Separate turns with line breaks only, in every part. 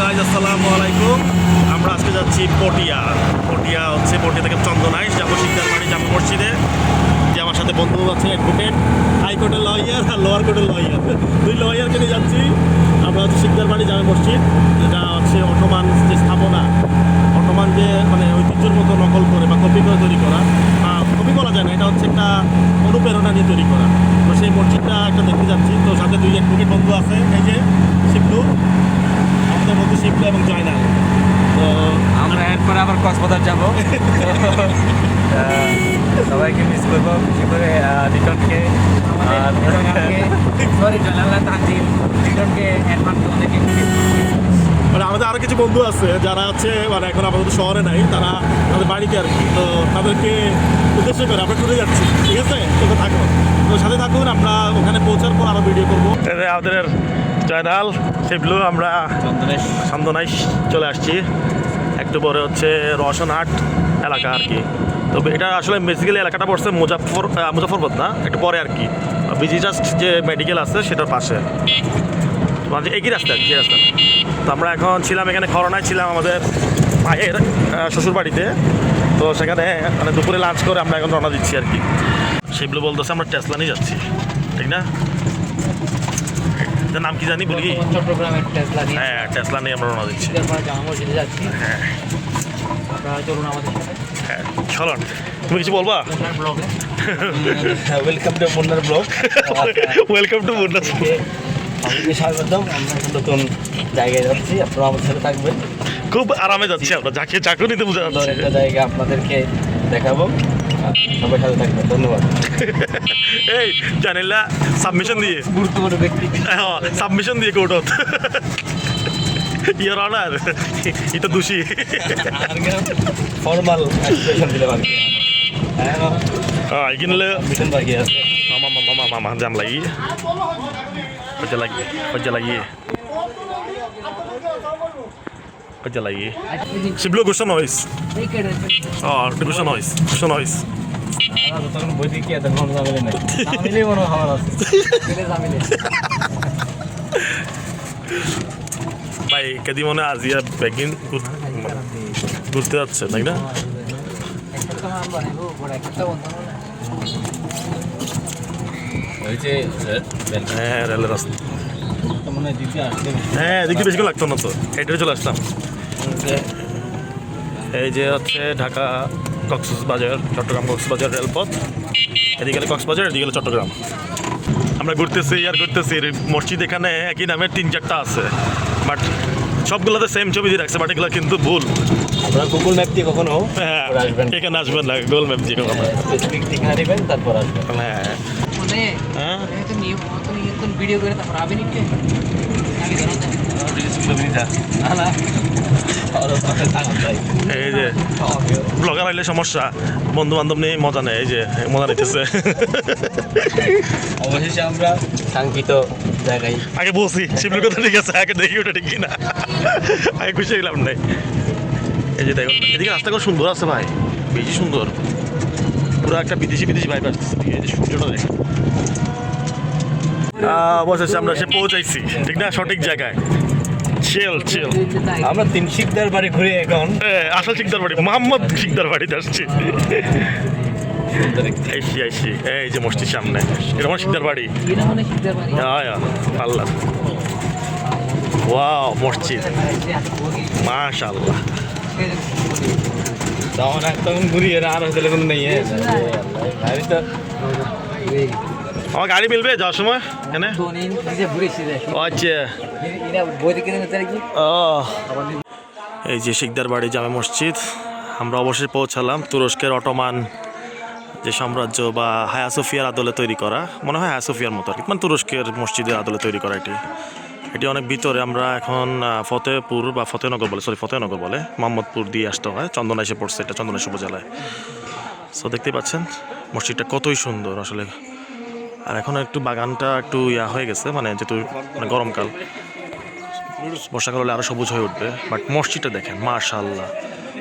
Guys আসসালামু আলাইকুম। আমরা আজকে যাচ্ছি পটিয়া হচ্ছে পটিয়া থেকে চন্দনাইশ যাবো শিকদারবাড়ি জামে মসজিদে। যে আমার সাথে বন্ধু আছে অ্যাডভোকেট, হাইকোর্টের লয়ার আর লোয়ার কোর্টের লয়ার, দুই লয়ারকে নিয়ে যাচ্ছি। আমরা হচ্ছে শিকদারবাড়ি জামে মসজিদ, যেটা হচ্ছে অটোমান যে স্থাপনা, অটোমান যে মানে ঐতিহ্যের মতো নকল করে বা কপি করে তৈরি করা, কপি বলা যায় না, এটা হচ্ছে একটা অনুপ্রেরণা নিয়ে তৈরি করা। তো সেই মসজিদটা একটা দেখতে যাচ্ছি। তো সাথে দুই অ্যাডভোকেট বন্ধু আছে, এই যে শিবলু, আমাদের বন্ধু শিবলু এবং জয়নাল। তো
আমরা এরপরে আবার কক্সবাজার যাব। সবাইকে মিস করবো, বিশেষ করে লিটনকে, সরি জয়নাল্লাহ তানজিল, লিটনকে অ্যাডভান্স অনেকে।
মানে আমাদের আরও কিছু বন্ধু আছে যারা হচ্ছে মানে এখন আপাতত শহরে নাই, তারা তাদের বাড়িতে আর কি। তো তাদেরকে উদ্দেশ্য করে আমরা ট্যুরে যাচ্ছি, ঠিক আছে? তো থাকুন, তো সাথে থাকুন, আমরা ওখানে পৌঁছার পর আরও ভিডিও করবো। আমাদের জয়নাল, শিবলু, আমরা চন্দনাইশ চলে আসছি। একটু পরে হচ্ছে রওশনহাট এলাকা আর কি। তো এটা আসলে বেসিক্যালি এলাকাটা পড়ছে মুজাফরবাদ না, একটু পরে আর কি। বিজি জাস্ট যে মেডিকেল আছে সেটার পাশে, মানে একই রাস্তা তো আমরা এখন ছিলাম এখানে, করোনায় ছিলাম আমাদের মায়ের শ্বশুর বাড়িতে। তো সেখানে মানে দুপুরে লাঞ্চ করে আমরা এখন রওনা দিচ্ছি আর কি। শিবলু বলতেছে আমরা টেসলা নিয়ে যাচ্ছি, ঠিক না? নাম কি জানি বলি,
চট্টগ্রামের টেসলা নিয়ে,
হ্যাঁ টেসলা নিয়ে আমরা রওনা দিচ্ছি।
জামা মসজিদে যাচ্ছি।
হ্যাঁ
আপনারা চলুন আমাদের সাথে।
হ্যাঁ চলুন, তুমি কিছু বলবা?
ব্লগে
welcome to Munnar blog.
Welcome to Munna.
আমাকে স্বাগতম। আমরা একটা নতুন জায়গায় যাচ্ছি, আপনারা আমাদের সাথে থাকবেন।
খুব আরামে যাচ্ছি আমরা, যাকে চাকুরিতে বোঝা
সুন্দর
যাচ্ছে।
একটা জায়গা আপনাদেরকে দেখাবো, সবাই সাথে থাকবেন। ধন্যবাদ।
এই জানিলা সাবমিশন দিয়ে,
গুরুত্বপূর্ণ ব্যক্তি
সাবমিশন দিয়ে কোর্টত ইয়ার অনার এটা দোষী।
ফর্মাল এক্সপ্রেশন দিলাম আর কি।
কিনলে
মিশন বাকি আছে।
মামা জাম লাগি পয়সা লাগি শিবলু কোশ্চেন হইস কোশ্চেন হইস
তখন বই থেকে এত কোনো জামিলে নেই, জামিলেই মনে হয় আমার আছে।
ভাই কেদি মনে আজিয়া ব্যাগিন ঘুরতে যাচ্ছে তাই না? হ্যাঁ রেলের রাস্তা,
মনে হয় দিতে আসতে
হ্যাঁ দেখতে বেশি লাগতো না, তো হেঁটে চলে আসতাম। এই যে হচ্ছে ঢাকা কক্সবাজার, চট্টগ্রাম কক্সবাজার রেলপথ। এদিকে গেলে কক্সবাজার, এদিকে গেলে চট্টগ্রাম। আমরা ঘুরতেছি আর ঘুরতেছি। মসজিদ এখানে একই নামের 3-4টা আছে, বাট সবগুলোতে সেম ছবি দিয়ে রাখছে, বাট এগুলো কিন্তু ভুল।
আপনারা গুগল ম্যাপ দিয়ে কখনো
হ্যাঁ
আসবেন,
এখানে আসবেন না, গুগল ম্যাপ দিয়ে
স্পেসিফিক ঠিকানা দেবেন, তারপর আসবেন।
হ্যাঁ হ্যাঁ
ভিডিও করে তারপর আবেন একটু
এই যে ব্লগার হইলে সমস্যা, বন্ধু বান্ধব নিয়ে মজা নেই, এই যে মজা নিতেছে।
অবশেষে আমরা কাঙ্ক্ষিত জায়গায়
আগে বলছি শিবলুর কথা ঠিক আছে, আগে দেখি ওটা ঠিক কিনা, আগে খুশি হইলাম নাই। এই যে দেখুন এদিকে রাস্তা খুব সুন্দর আছে ভাই, বেশি সুন্দর, পুরো একটা বিদেশি ভাইব আসতেছে। এই যে সূর্যটা দেখেন। অবশেষে আমরা সে পৌঁছাইছি, ঠিক না, সঠিক জায়গায়। চিল
আমরা 3 শিকদার বাড়ি ঘুরে এখন
আসল শিকদার বাড়ি, মোহাম্মদ শিকদার বাড়িতে আসছি। আইসি এই যে মসজিদ সামনে, এটা আমার শিকদার বাড়ি। আল্লাহ, ওয়াও মসজিদ, মাশাআল্লাহ।
তখন তখন ঘুরিয়ে আর হলে কোনো নেই। গাড়ি তো
আমার গাড়ি মিলবে যাওয়ার সময় এখানে? আচ্ছা এই যে শিকদার বাড়ি জামে মসজিদ। আমরা অবশ্যই পৌঁছালাম। তুরস্কের অটোমান যে সাম্রাজ্য বা হায়া সোফিয়ার আদলে তৈরি করা, মনে হয় হায়া সোফিয়ার মতো আর কি, মানে তুরস্কের মসজিদের আদলে তৈরি করা এটি অনেক ভিতরে। আমরা এখন ফতেহপুর বা ফতেহনগর বলে মোহাম্মদপুর দিয়ে আসতে হয়। চন্দনাইশে পড়ছে, এটা চন্দনাইশ উপজেলায়। সো দেখতেই পাচ্ছেন মসজিদটা কতই সুন্দর আসলে। আর এখন একটু বাগানটা একটু হয়ে গেছে, মানে যেহেতু মানে গরমকাল, বর্ষাকাল হলে আরও সবুজ হয়ে উঠবে। বাট মসজিদটা দেখেন মাশাআল্লাহ,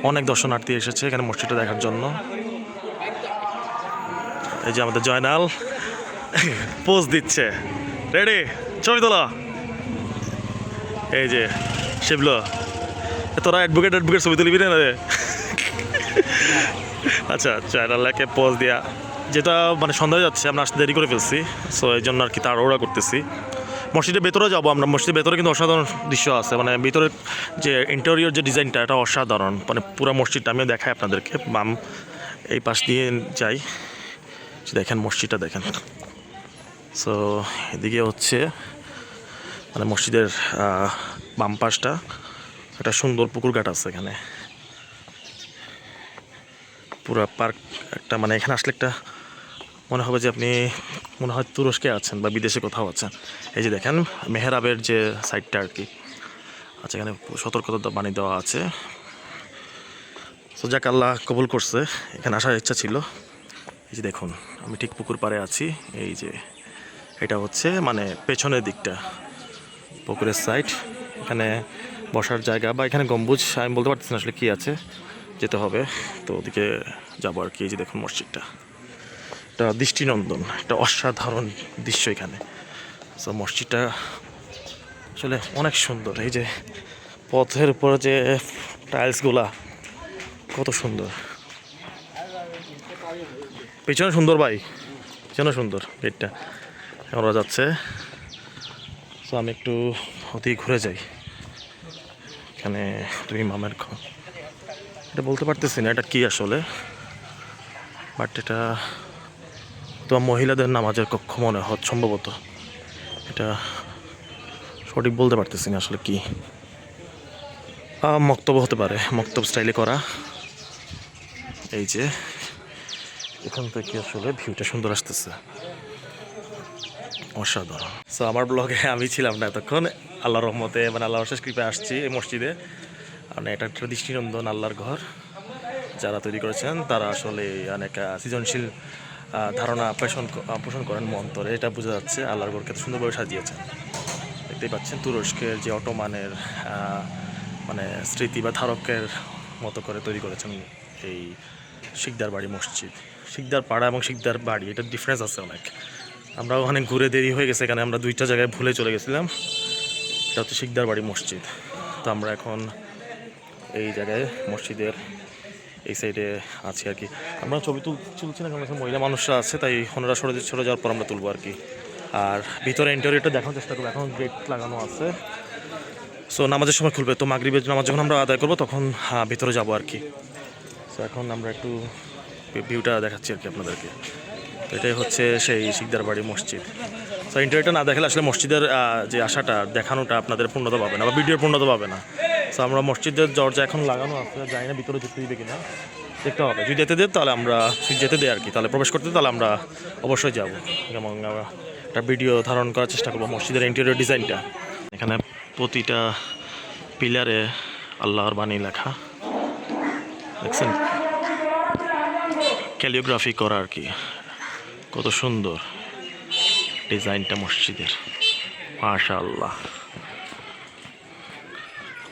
অনেক দর্শনার্থী এসেছে এখানে মসজিদটা দেখার জন্য। এই যে আমাদের জয়নাল পোজ দিচ্ছে, রেডি ছবি তোলা। এই যে শিবলো তোরা অ্যাডভোকেট ছবি তুলবি না রে? আচ্ছা আচ্ছা, আল্লাহকে পোজ দিয়া, যেটা মানে সন্ধ্যা হয়ে যাচ্ছে, আমরা আসতে দেরি করে ফেলছি, সো এই জন্য আর কি তাড়াহুড়া করতেছি। মসজিদের ভেতরে যাবো আমরা, মসজিদের ভেতরে কিন্তু অসাধারণ দৃশ্য আছে, মানে ভিতরের যে ইন্টেরিয়র যে ডিজাইনটা এটা অসাধারণ, মানে পুরো মসজিদটা আমিও দেখাই আপনাদেরকে। বাম এই পাশ দিয়ে যাই, দেখেন মসজিদটা দেখেন। সো এদিকে হচ্ছে মানে মসজিদের বাম পাশটা একটা সুন্দর পুকুর ঘাট আছে এখানে, পুরো পার্ক একটা, মানে এখানে আসলে একটা মনে হবে যে আপনি মনে হয় তুরস্কে আছেন বা বিদেশে কোথাও আছেন। এই যে দেখেন মেহরাবের যে সাইডটা আর কি, আচ্ছা এখানে সতর্কতা বাণী দেওয়া আছে। সো যাক, আল্লাহ কবুল করছে, এখানে আসার ইচ্ছা ছিল। এই যে দেখুন আমি ঠিক পুকুর পাড়ে আছি, এই যে এটা হচ্ছে মানে পেছনের দিকটা পুকুরের সাইড, এখানে বসার জায়গা বা এখানে গম্বুজ আমি বলতে পারতেছি না আসলে কী আছে, যেতে হবে তো ওদিকে যাবো আর কি। এই যে দেখুন মসজিদটা, একটা দৃষ্টিনন্দন, একটা অসাধারণ দৃশ্য এখানে। সো মসজিদটা আসলে অনেক সুন্দর, এই যে পথের উপরে যে টাইলসগুলা কত সুন্দর, পেছনে সুন্দর ভাই, পেছনে সুন্দর গেটটা, ওরা যাচ্ছে। সো আমি একটু ওদিকে ঘুরে যাই, এখানে তুমি মামের এটা বলতে পারতেছি না এটা কি আসলে, বাট এটা তো মহিলাদের নামাজের কক্ষ মনে হয় সম্ভবত, এটা সঠিক বলতে পারতেছি না আসলে কি, মক্তব হতে পারে, মক্তব স্টাইলে করা। এই যে এখান থেকে আসলে ভিউটা সুন্দর আসতেছে, অসাধারণ। সো আমার ব্লগে আমি ছিলাম না এতক্ষণ, আল্লাহর রহমতে মানে আল্লাহর শেষ কৃপায় আসছি এই মসজিদে, মানে এটা একটা দৃষ্টিনন্দন আল্লাহর ঘর, যারা তৈরি করেছেন তারা আসলে অনেক সৃজনশীল ধারণা পোষণ করেন মন্তরে, এটা বোঝা যাচ্ছে। আল্লাহর ঘরকে এত সুন্দরভাবে সাজিয়েছেন, দেখতেই পাচ্ছেন তুরস্কের যে অটোমানের মানে স্মৃতি বা ধারকের মতো করে তৈরি করেছেন এই শিকদার বাড়ি মসজিদ। শিকদার পাড়া এবং শিকদার বাড়ি এটা ডিফারেন্স আছে অনেক, আমরা ওখানে ঘুরে দেরি হয়ে গেছে, এখানে আমরা দুইটা জায়গায় ভুলে চলে গেছিলাম। এটা হচ্ছে শিকদার বাড়ি মসজিদ, তো আমরা এখন এই জায়গায় মসজিদের এই সাইডে আছি আর কি। আমরা ছবি তুলছি না, কারণ মহিলা মানুষরা আছে, তাই ওনারা সরে যাওয়ার পর আমরা তুলবো আর কি। আর ভিতরে ইন্টেরিয়রটা দেখানোর চেষ্টা করবো, এখন গেট লাগানো আছে, সো নামাজের সময় খুলবে, তো মাগরিবের নামাজ যখন আমরা আদায় করবো তখন ভিতরে যাবো আর কি। সো এখন আমরা একটু ভিউটা দেখাচ্ছি আর কি আপনাদেরকে। তো এটাই হচ্ছে সেই শিকদার বাড়ি মসজিদ। সো ইন্টারভিউটা না দেখালে আসলে মসজিদের যে আশাটা দেখানোটা আপনাদের পূর্ণতা পাবে না বা ভিডিওর পূর্ণতা পাবে না। সো আমরা মসজিদের দরজা এখন লাগানো আছে, জানি না ভিতরে যেতে দিবে কিনা, দেখতে হবে। যদি যেতে দেয় তাহলে আমরা যেতে দেয় আর কি, তাহলে প্রবেশ করতে তাহলে আমরা অবশ্যই যাব এবং একটা ভিডিও ধারণ করার চেষ্টা করবো মসজিদের ইন্টেরিয়র ডিজাইনটা। এখানে প্রতিটা পিলারে আল্লাহর বাণী লেখা, দেখছেন ক্যালিওগ্রাফি করা আর কি, কত সুন্দর ডিজাইনটা মসজিদের, মাশাআল্লাহ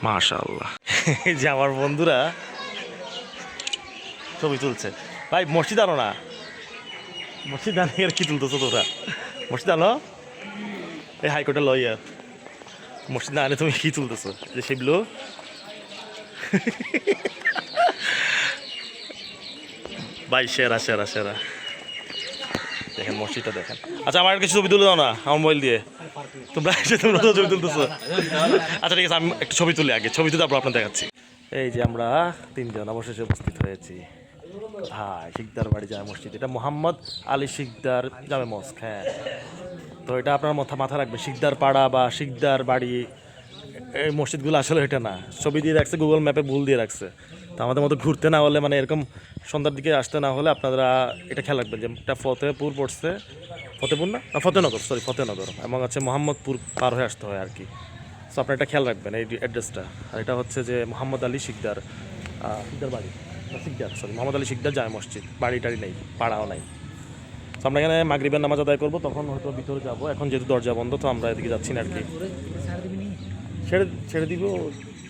মাশাআল্লাহ। যে আমার বন্ধুরা ছবি তুলছে, ভাই মসজিদ আনো না, মসজিদ আনে আর কি তুলতেছো তোরা, মসজিদ আনো, এই হাইকোর্টের লয়ার, মসজিদ না আনে তুমি কি তুলতেছো, যে সেগুলো ভাই সেরা সেরা সেরা, দেখেন মসজিদটা দেখেন। আচ্ছা আমার কিছু ছবি তুলে দাও না আমার মোবাইল দিয়ে, তোমরা তো ছবি তুলতেছো। আচ্ছা ঠিক আছে, আমি একটু ছবি তুলি আগে, ছবি তুলে তারপর আপনার দেখাচ্ছি। এই যে আমরা তিনজন অবশেষে উপস্থিত হয়েছি, হ্যাঁ শিকদার বাড়ি জামে মসজিদ, এটা মোহাম্মদ আলী শিকদার জামে মস্ক। হ্যাঁ, তো এটা আপনার মাথা রাখবে, শিকদার পাড়া বা শিকদার বাড়ি এই মসজিদগুলো আসলে এটা না, ছবি দিয়ে রাখছে গুগল ম্যাপে, ভুল দিয়ে রাখছে। তো আমাদের মতো ঘুরতে না হলে, মানে এরকম সন্ধ্যার দিকে আসতে না হলে আপনারা এটা খেয়াল রাখবেন যে এটা ফতেহপুর পড়ছে, ফতেহপুর না ফতেহনগর, সরি ফতেহনগর, এবং হচ্ছে মোহাম্মদপুর পার হয়ে আসতে হয় আর কি। সো আপনারা এটা খেয়াল রাখবেন এই অ্যাড্রেসটা। আর এটা হচ্ছে যে মোহাম্মদ আলী শিকদার বাড়ি, শিকদার সরি মোহাম্মদ আলী শিকদার জামে মসজিদ, বাড়ি টাড়ি নেই, পাড়াও নাই। তো আমরা এখানে মাগরিবের নামাজ আদায় করবো, তখন হয়তো ভিতরে যাবো, এখন যেহেতু দরজা বন্ধ তো আমরা এদিকে যাচ্ছি না আর কি। ছেড়ে দিব,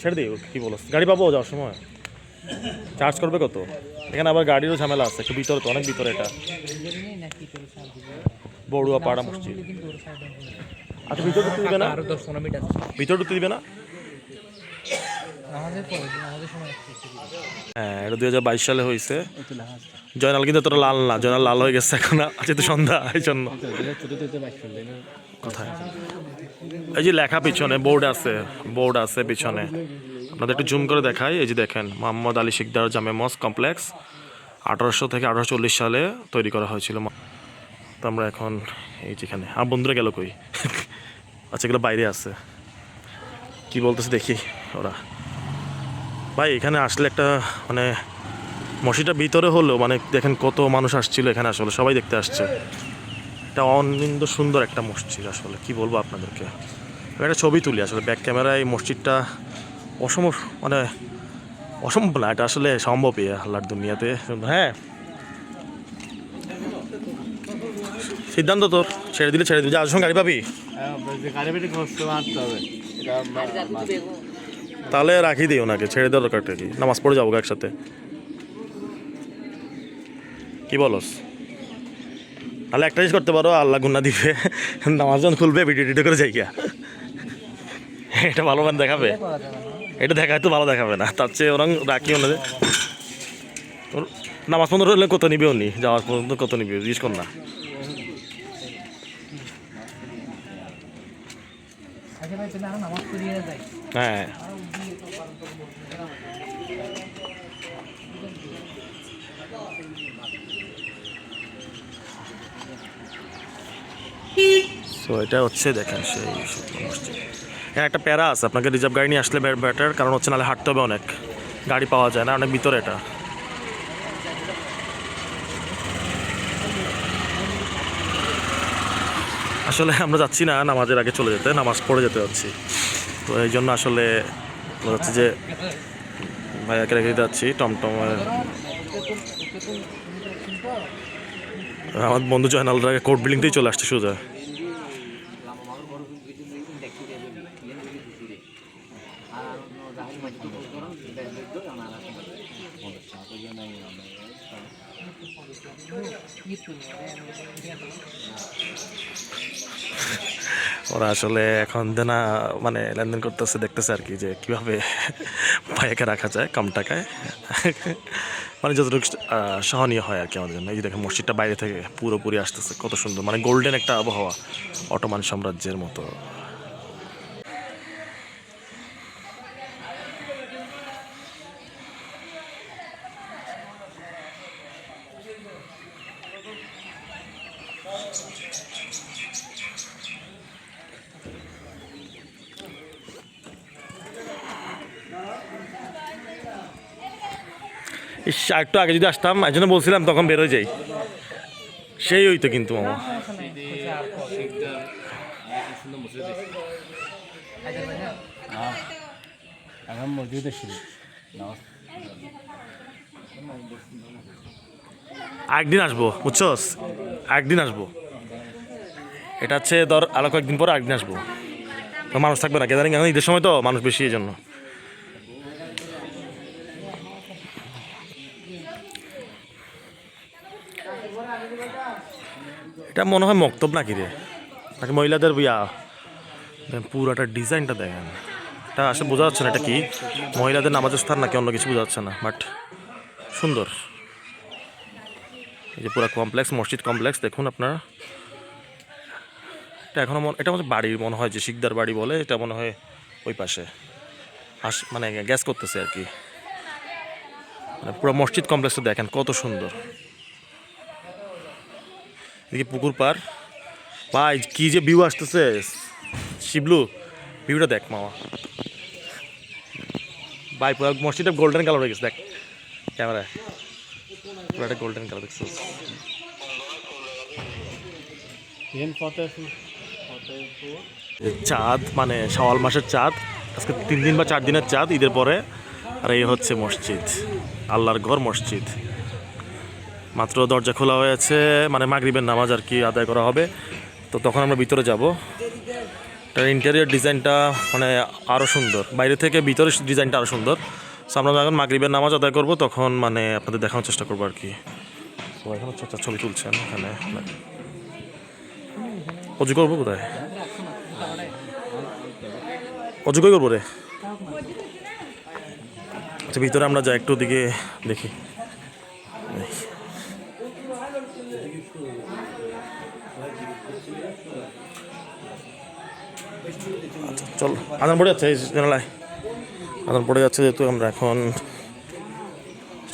ছেড়ে দিই, কী বলো, গাড়ি পাবো যাওয়ার সময়? চার্জ করবে কত? এখানে আবার গাড়িরও ঝামেলা আছে, একটু ভিতরে, তো অনেক ভিতরে এটা, বড়ুয়া পাড়া মসজিদ। আচ্ছা ভিতরে ঢুকতে দিবে না, ভিতরে ঢুকতে দিবে না? হ্যাঁ, এটা 2022 সালে হয়েছে। জয়নাল কিন্তু তোরা লাল না, জয়নাল লাল হয়ে গেছে এখন, আজকে তো সন্ধ্যা এই জন্য। কোথায় এই যে লেখা পিছনে বোর্ড আছে পিছনে, আপনাদের একটু জুম করে দেখাই। এই যে দেখেন, মোহাম্মদ আলী শিকদার জামে মসজিদ কমপ্লেক্স 1800 থেকে 1840 সালে তৈরি করা হয়েছিল। তো আমরা এখন এই যেখানে, আমার বন্ধুরা গেল কই? আচ্ছা, এগুলো বাইরে আছে, কি বলতেছে দেখি ওরা। ভাই এখানে আসলে একটা মানে মসজিদটা ভিতরে হলেও মানে দেখেন কত মানুষ আসছিল এখানে, আসলে সবাই দেখতে আসছে। এটা অনিন্দ সুন্দর একটা মসজিদ, আসলে কি বলবো আপনাদেরকে। একটা ছবি তুলি আসলে ব্যাক ক্যামেরায়, এই মসজিদটা মানে অসম্ভব না, এটা আসলে সম্ভবই আল্লাহর দুনিয়াতে। হ্যাঁ, সিদ্ধান্ত তোর, ছেড়ে দিলে ছেড়ে দিবি, যাওয়ার সঙ্গে গাড়ি পাবি তাহলে রাখি দিই ওনাকে, ছেড়ে দেওয়ার দরকারটা কি, নামাজ পড়ে যাবো একসাথে, কি বলস? তাহলে একটা জিনিস করতে পারো, আল্লাহ গুন্না দিবে, নামাজ যখন খুলবে ভিডিও টিডিও করে যাই গিয়া, এটা ভালো মান দেখাবে, এটা দেখায় তো ভালো দেখাবে না, তার চেয়ে ওরা রাখি ওনাদের। নামাজ পর্যন্ত হলে কত নিবে উনি, যাওয়ার পর্যন্ত কত নিবে জিজ্ঞেস কর না। হ্যাঁ, সো এটা হচ্ছে দেখেন সেই মসজিদ। হ্যাঁ, একটা প্যারা আছে, আপনাকে রিজার্ভ গাড়ি নিয়ে আসলে বেটার, কারণ হচ্ছে নাহলে হাঁটতে হবে অনেক, গাড়ি পাওয়া যায় না, অনেক ভিতরে এটা। আসলে আমরা যাচ্ছি না নামাজের আগে চলে যেতে, নামাজ পড়ে যেতে যাচ্ছি, তো এই জন্য আসলে যাচ্ছি যে ভাইয়াকে রেখে যাচ্ছি টমটমে। আমার বন্ধু জয়নালরা কোর্ট বিল্ডিংটাই চলে আসছে সোজা। ওরা আসলে এখন না মানে লেনদেন করতেছে, দেখতেছে আর কি যে কীভাবে ভাইয়াকে রাখা যায় কম টাকায়, মানে যতটুকু সহনীয় হয় আর কি আমাদের জন্য। এই যে দেখেন মসজিদটা বাইরে থেকে পুরোপুরি আসতেছে, কত সুন্দর, মানে গোল্ডেন একটা আবহাওয়া, অটোমান সাম্রাজ্যের মতো। একটু আগে যদি আসতাম, এই জন্য বলছিলাম তখন বেরোয় যাই, সেই হইতো কিন্তু মামা। একদিন আসবো বুঝছস, একদিন আসবো, এটা হচ্ছে ধর আরো কয়েকদিন পরে একদিন আসবো, মানুষ থাকবে না গ্যাদারিং, এখন ঈদের সময় তো মানুষ বেশি, এই জন্য। এটা মনে হয় মক্তব নাকি রে, নাকি মহিলাদের বিয়া? পুরাটা ডিজাইনটা দেখেন, এটা আসলে বোঝা যাচ্ছে না এটা কি মহিলাদের নামাজের স্থান নাকি অন্য কিছু বোঝা যাচ্ছে না, বাট সুন্দর। এই যে পুরো কমপ্লেক্স, মসজিদ কমপ্লেক্স দেখুন আপনারা। এটা এখনো এটা আমাদের বাড়ির মনে হয়, যে শিকদার বাড়ি বলে, এটা মনে হয় ওই পাশে মানে গ্যাস করতেছে আর কি। মানে পুরো মসজিদ কমপ্লেক্সটা দেখেন কত সুন্দর। এদিকে পুকুর পার, ভাই কি যে ভিউ আসতেছে, শিবলু ভিউটা দেখ মামা ভাই, পুরো মসজিদটা গোল্ডেন কালার হয়ে গেছে, দেখ ক্যামেরায় পুরো একটা গোল্ডেন কালার দেখছিস। চাঁদ মানে শাওয়াল মাসের চাঁদ, আজকে 3 দিন বা 4 দিনের চাঁদ ঈদের পরে। আর এই হচ্ছে মসজিদ, আল্লাহর ঘর মসজিদ। মাত্র দরজা খোলা হয়েছে, মানে মাগরিবের নামাজ আর কি আদায় করা হবে, তো তখন আমরা ভিতরে যাব। তার ইন্টেরিয়র ডিজাইনটা মানে আরও সুন্দর, বাইরে থেকে ভিতরে ডিজাইনটা আরও সুন্দর। সো আমরা যখন মাগরিবের নামাজ আদায় করব তখন মানে আপনাদের দেখানোর চেষ্টা করবো আর কি। তো এখন হচ্ছে ছবি তুলছেন এখানে, অজু করবো কোথায়, অজু কই করবো রে? আচ্ছা ভিতরে আমরা যাই একটু দিকে দেখি। আচ্ছা চল, আদান পড়ে যাচ্ছে এই জানালায়, আদান পড়ে যাচ্ছে যেহেতু আমরা এখন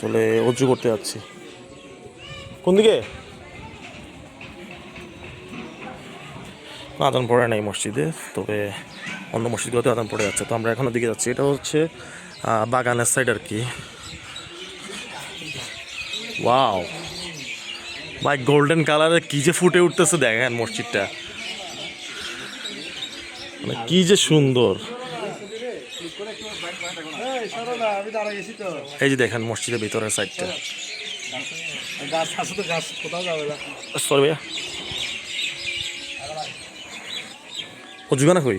চলে অজু করতে যাচ্ছি। কোন দিকে? আদান পড়ে নাই মসজিদে, তবে অন্য মসজিদগুলোতে আদান পড়ে যাচ্ছে। তো আমরা এখন দিকে যাচ্ছি, এটা হচ্ছে বাগানের সাইড আর কি। ওয়াও ভাই, গোল্ডেন কালারের কি যে ফুটে উঠতেছে দেখেন মসজিদটা, মানে কি যে সুন্দর। এই যে দেখেন মসজিদের ভিতরের সাইডটা। সরি ভাইয়া, অজুখানা কই?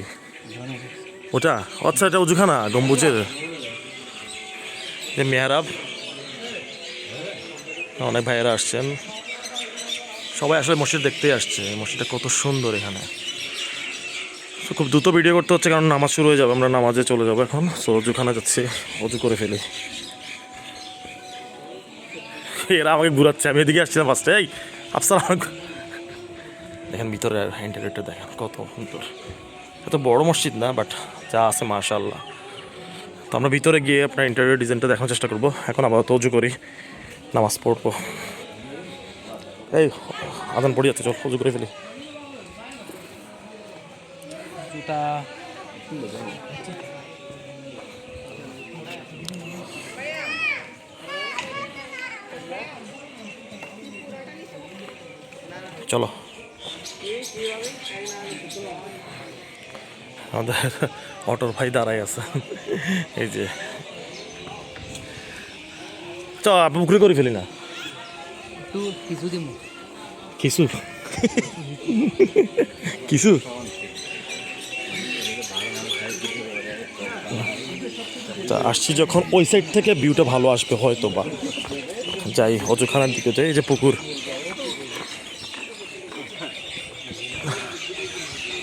ওটা আচ্ছা, এটা অজুখানা গম্বুজের যে মেহরাব। অনেক ভাইয়েরা আসছেন, সবাই আসলে মসজিদ দেখতেই আসছে। মসজিদটা কত সুন্দর এখানে। তো খুব দ্রুত ভিডিও করতে হচ্ছে কারণ নামাজ শুরু হয়ে যাবে, আমরা নামাজে চলে যাবো এখন। সো অজুখানা যাচ্ছি, অজু করে ফেলি। এরা আমাকে ঘুরাচ্ছে, আমি এদিকে আসছিলাম ফার্স্টে। এই আফসার, দেখেন ভিতরে ইন্টারিয়রটা দেখেন কত সুন্দর। এত বড় মসজিদ না, বাট যা আছে মাশাআল্লাহ। তো আমরা ভিতরে গিয়ে আপনার ইন্টারিয়র ডিজাইনটা দেখার চেষ্টা করবো। এখন আবার অজু করি, নামাজ পড়বো। এই আদান পড়ে যাচ্ছে, চল অজু করে ফেলি। চলো, আমাদের অটোর ভাই দাঁড়াই আছে এই যে। চ আপনি পুকুরে করে ফেলি না
কিছু দিন
কিছু কিছু। আসছি যখন ওই সাইড থেকে ভিউটা ভালো আসবে হয়তো বা। যাই অজুখানার দিকে যাই, এই যে পুকুর।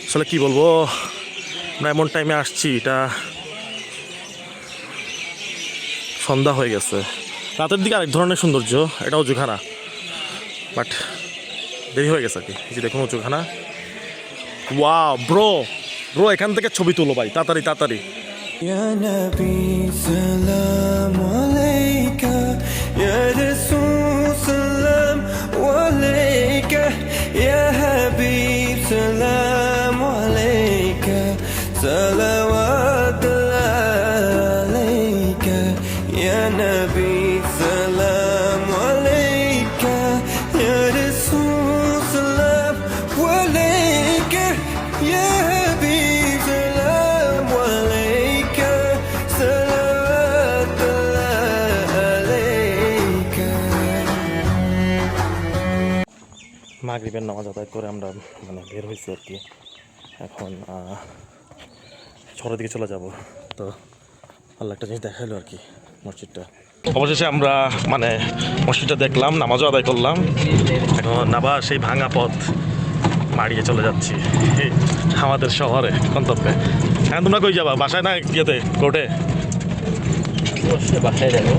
আসলে কি বলবো, আমরা এমন টাইমে আসছি, এটা সন্ধ্যা হয়ে গেছে। রাতের দিকে আরেক ধরনের সৌন্দর্য, এটা অজুখানা, বাট দেরি হয়ে গেছে আর কি। এই যে দেখুন অজুখানা। ওয়াও ব্রো, ব্রো এখান থেকে ছবি তুলো ভাই, তাড়াতাড়ি তাড়াতাড়ি।
يا نبي سلام عليك يا رسول سلام عليك يا حبيب سلام عليك صلوات الله عليك يا نبي سلام عليك يا رسول سلام عليك يا حبيب سلام عليك صلوات الله عليك
মাগরিবের নামাজ আদায় করে আমরা মানে বের হয়েছি আর কি। এখন শহরের দিকে চলে যাব। তো আল্লাহ একটা জিনিস দেখাইলো আর কি, মসজিদটা। অবশেষে আমরা মানে মসজিদটা দেখলাম, নামাজও আদায় করলাম। এখন আবার সেই ভাঙা পথ মারিয়ে চলে যাচ্ছি আমাদের শহরে গন্তব্যে। এখন তোমরা কই যাবা? বাসায় না ইয়েতে কোর্টে?
বাসায় যাবো।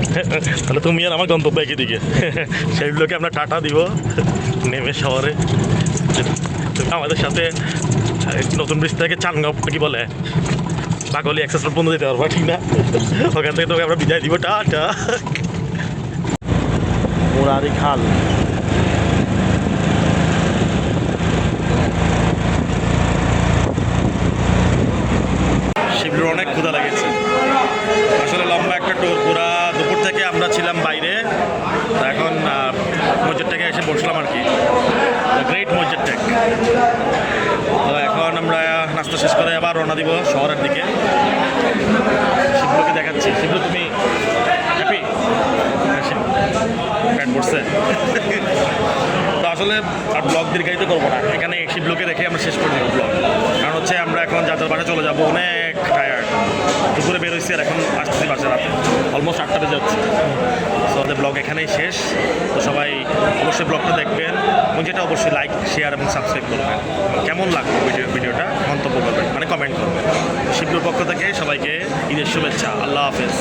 তাহলে তুমি আর আমার গন্তব্য একই দিকে। সেইগুলোকে আমরা টাটা দিব নেমে শহরে। তুমি আমাদের সাথে নতুন ব্রিজ থেকে চানগাঁও কি বলে বাকলি এক্সেস রোড পর্যন্ত যেতে পারবো, ঠিক না? ওখান থেকে তোকে আমরা বিদায় দিব, টাটা। মুরারি খাল, শিবলুর অনেক ক্ষুধা লেগেছে আসলে। লম্বা একটা ট্যুর, পুরা দুপুর থেকে আমরা ছিলাম বাইরে। তো এখন মসজিদ থেকে এসে বসলাম আর কি, গ্রেট মসজিদ টেক। তো এখন আমরা নাস্তা শেষ করে আবার রওনা দিব শহরের দিকে। শিবলুকে দেখাচ্ছি। শিবলু তুমি হ্যাপি? প্যান্ট পড়ছে। তো আসলে আর ব্লগ দীর্ঘায়িত করবো না, এখানে শিবলুকে রেখে আমরা শেষ করে দেবো ব্লগ। কারণ হচ্ছে আমরা এখন যাত্রার বাসায় চলে যাবো, অনেক টায়ার্ড। দুপুরে বেরোইছি ঢুকছি আর এখন আসতেছি বাসা রাতে অলমোস্ট 8টা বেজে যাচ্ছে। সো আমাদের ব্লগ এখানেই শেষ। তো সবাই অবশ্যই ব্লগটা দেখবেন এবং যেটা অবশ্যই লাইক শেয়ার এবং সাবস্ক্রাইব করবেন। কেমন লাগলো ভিডিওটা মন্তব্য করবেন, মানে কমেন্ট করবেন। শিবলুর পক্ষ থেকে সবাইকে ঈদের শুভেচ্ছা। আল্লাহ হাফেজ।